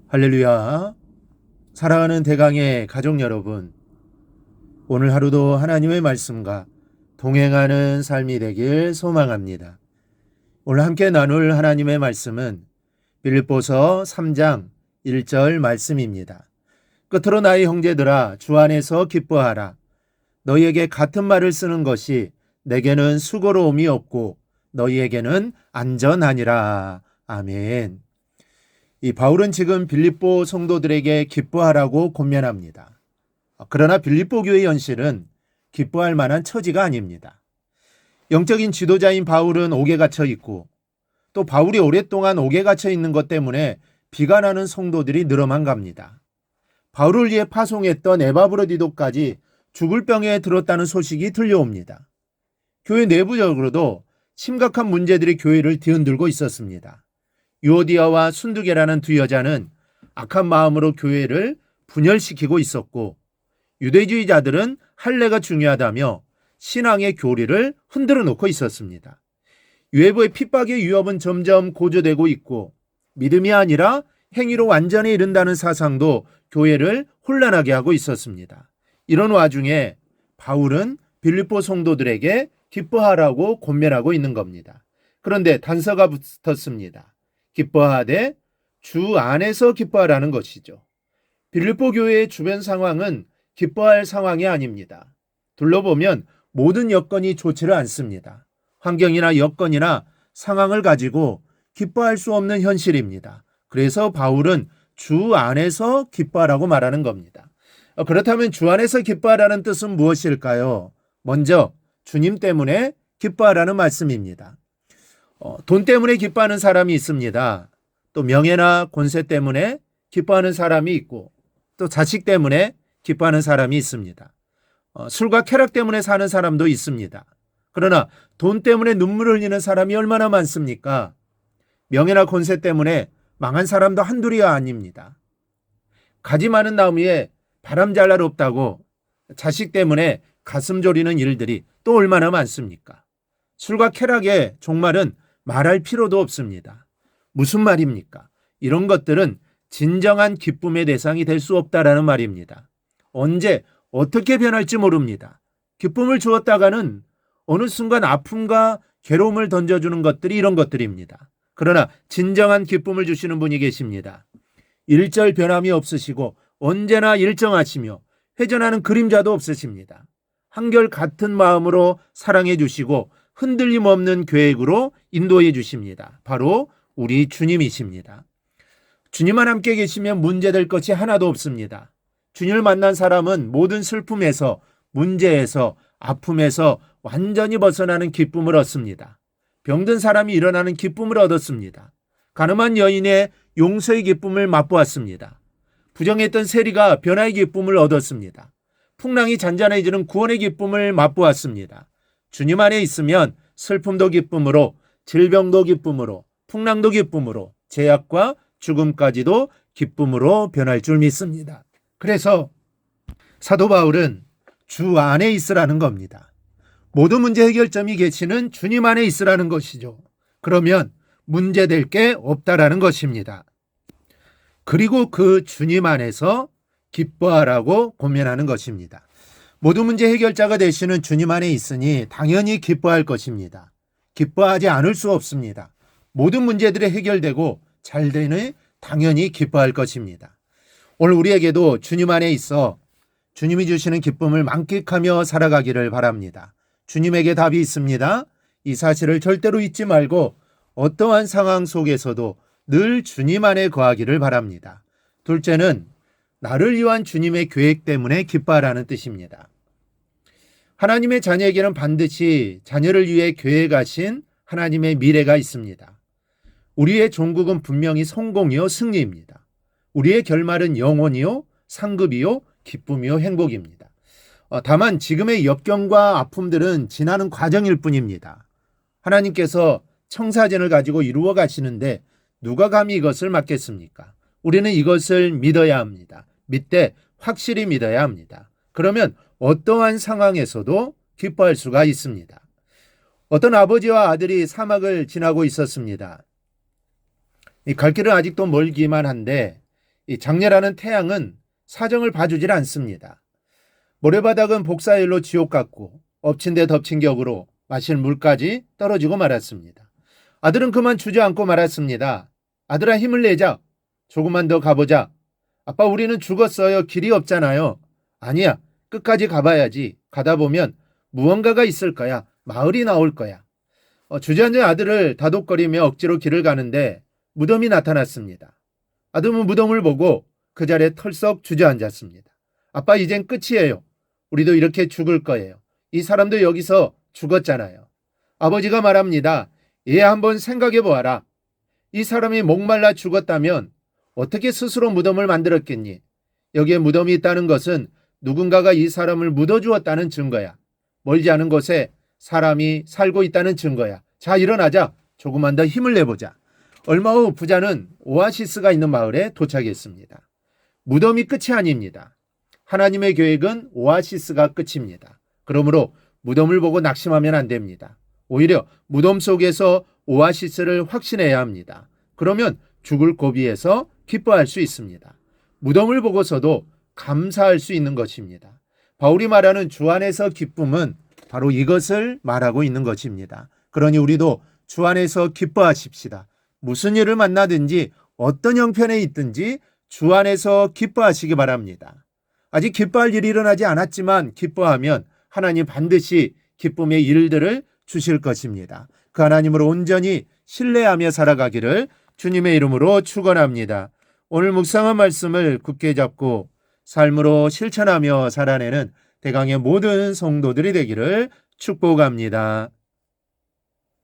할렐루야. 사랑하는 대강의 가족 여러분, 오늘 하루도 하나님의 말씀과 동행하는 삶이 되길 소망합니다. 오늘 함께 나눌 하나님의 말씀은 빌립보서 3장 1절 말씀입니다. 끝으로 나의 형제들아, 주 안에서 기뻐하라. 너희에게 같은 말을 쓰는 것이 내게는 수고로움이 없고 너희에게는 안전하니라. 아멘. 이 바울은 지금 빌립보 성도들에게 기뻐하라고 권면합니다. 그러나 빌립보 교회 현실은 기뻐할 만한 처지가 아닙니다. 영적인 지도자인 바울은 옥에 갇혀 있고 또 바울이 오랫동안 옥에 갇혀 있는 것 때문에 비관하는 성도들이 늘어만 갑니다. 바울을 위해 파송했던 에바브로디도까지 죽을 병에 들었다는 소식이 들려옵니다. 교회 내부적으로도 심각한 문제들이 교회를 뒤흔들고 있었습니다. 유오디아와 순두계라는 두 여자는 악한 마음으로 교회를 분열시키고 있었고, 유대주의자들은 할례가 중요하다며 신앙의 교리를 흔들어 놓고 있었습니다. 외부의 핍박의 위협은 점점 고조되고 있고, 믿음이 아니라 행위로 완전히 이른다는 사상도 교회를 혼란하게 하고 있었습니다. 이런 와중에 바울은 빌립보 성도들에게 기뻐하라고 권면하고 있는 겁니다. 그런데 단서가 붙었습니다. 기뻐하되 주 안에서 기뻐하라는 것이죠. 빌립보 교회의 주변 상황은 기뻐할 상황이 아닙니다. 둘러보면 모든 여건이 좋지를 않습니다. 환경이나 여건이나 상황을 가지고 기뻐할 수 없는 현실입니다. 그래서 바울은 주 안에서 기뻐하라고 말하는 겁니다. 그렇다면 주 안에서 기뻐하라는 뜻은 무엇일까요? 먼저 주님 때문에 기뻐하라는 말씀입니다. 돈 때문에 기뻐하는 사람이 있습니다. 또 명예나 권세 때문에 기뻐하는 사람이 있고 또 자식 때문에 기뻐하는 사람이 있습니다. 술과 쾌락 때문에 사는 사람도 있습니다. 그러나 돈 때문에 눈물을 흘리는 사람이 얼마나 많습니까? 명예나 권세 때문에 망한 사람도 한둘이 아닙니다. 가지 많은 나무 위에 바람 잘 날 없다고 자식 때문에 가슴 졸이는 일들이 또 얼마나 많습니까? 술과 쾌락의 종말은 말할 필요도 없습니다. 무슨 말입니까? 이런 것들은 진정한 기쁨의 대상이 될 수 없다라는 말입니다. 언제 어떻게 변할지 모릅니다. 기쁨을 주었다가는 어느 순간 아픔과 괴로움을 던져주는 것들이 이런 것들입니다. 그러나 진정한 기쁨을 주시는 분이 계십니다. 일절 변함이 없으시고 언제나 일정하시며 회전하는 그림자도 없으십니다. 한결 같은 마음으로 사랑해 주시고 흔들림 없는 계획으로 인도해 주십니다. 바로 우리 주님이십니다. 주님만 함께 계시면 문제될 것이 하나도 없습니다. 주님을 만난 사람은 모든 슬픔에서, 문제에서, 아픔에서 완전히 벗어나는 기쁨을 얻습니다. 병든 사람이 일어나는 기쁨을 얻었습니다. 가늠한 여인의 용서의 기쁨을 맛보았습니다. 부정했던 세리가 변화의 기쁨을 얻었습니다. 풍랑이 잔잔해지는 구원의 기쁨을 맛보았습니다. 주님 안에 있으면 슬픔도 기쁨으로, 질병도 기쁨으로, 풍랑도 기쁨으로, 제약과 죽음까지도 기쁨으로 변할 줄 믿습니다. 그래서 사도 바울은 주 안에 있으라는 겁니다. 모든 문제 해결점이 계시는 주님 안에 있으라는 것이죠. 그러면 문제될 게 없다라는 것입니다. 그리고 그 주님 안에서 기뻐하라고 권면하는 것입니다. 모든 문제 해결자가 되시는 주님 안에 있으니 당연히 기뻐할 것입니다. 기뻐하지 않을 수 없습니다. 모든 문제들이 해결되고 잘 되니 당연히 기뻐할 것입니다. 오늘 우리에게도 주님 안에 있어 주님이 주시는 기쁨을 만끽하며 살아가기를 바랍니다. 주님에게 답이 있습니다. 이 사실을 절대로 잊지 말고 어떠한 상황 속에서도 늘 주님 안에 거하기를 바랍니다. 둘째는 나를 위한 주님의 계획 때문에 기뻐하라는 뜻입니다. 하나님의 자녀에게는 반드시 자녀를 위해 계획하신 하나님의 미래가 있습니다. 우리의 종국은 분명히 성공이요 승리입니다. 우리의 결말은 영원이요 상급이요 기쁨이요 행복입니다. 다만 지금의 역경과 아픔들은 지나는 과정일 뿐입니다. 하나님께서 청사진을 가지고 이루어 가시는데 누가 감히 이것을 막겠습니까? 우리는 이것을 믿어야 합니다. 믿되 확실히 믿어야 합니다. 그러면 어떠한 상황에서도 기뻐할 수가 있습니다. 어떤 아버지와 아들이 사막을 지나고 있었습니다. 갈 길은 아직도 멀기만 한데 이 장례라는 태양은 사정을 봐주질 않습니다. 모래바닥은 복사일로 지옥 같고 엎친 데 덮친 격으로 마실 물까지 떨어지고 말았습니다. 아들은 그만 주저앉고 말았습니다. 아들아, 힘을 내자. 조금만 더 가보자. 아빠, 우리는 죽었어요. 길이 없잖아요. 아니야, 끝까지 가봐야지. 가다 보면 무언가가 있을 거야. 마을이 나올 거야. 주저앉은 아들을 다독거리며 억지로 길을 가는데 무덤이 나타났습니다. 아들은 무덤을 보고 그 자리에 털썩 주저앉았습니다. 아빠, 이젠 끝이에요. 우리도 이렇게 죽을 거예요. 이 사람도 여기서 죽었잖아요. 아버지가 말합니다. 얘 한번 생각해 보아라. 이 사람이 목말라 죽었다면 어떻게 스스로 무덤을 만들었겠니? 여기에 무덤이 있다는 것은 누군가가 이 사람을 묻어주었다는 증거야. 멀지 않은 곳에 사람이 살고 있다는 증거야. 자, 일어나자. 조금만 더 힘을 내보자. 얼마 후 부자는 오아시스가 있는 마을에 도착했습니다. 무덤이 끝이 아닙니다. 하나님의 계획은 오아시스가 끝입니다. 그러므로 무덤을 보고 낙심하면 안 됩니다. 오히려 무덤 속에서 오아시스를 확신해야 합니다. 그러면 죽을 고비에서 기뻐할 수 있습니다. 무덤을 보고서도 감사할 수 있는 것입니다. 바울이 말하는 주 안에서 기쁨은 바로 이것을 말하고 있는 것입니다. 그러니 우리도 주 안에서 기뻐하십시다. 무슨 일을 만나든지 어떤 형편에 있든지 주 안에서 기뻐하시기 바랍니다. 아직 기뻐할 일이 일어나지 않았지만 기뻐하면 하나님 반드시 기쁨의 일들을 주실 것입니다. 그 하나님을 온전히 신뢰하며 살아가기를 주님의 이름으로 축원합니다. 오늘 묵상한 말씀을 굳게 잡고 삶으로 실천하며 살아내는 대강의 모든 성도들이 되기를 축복합니다.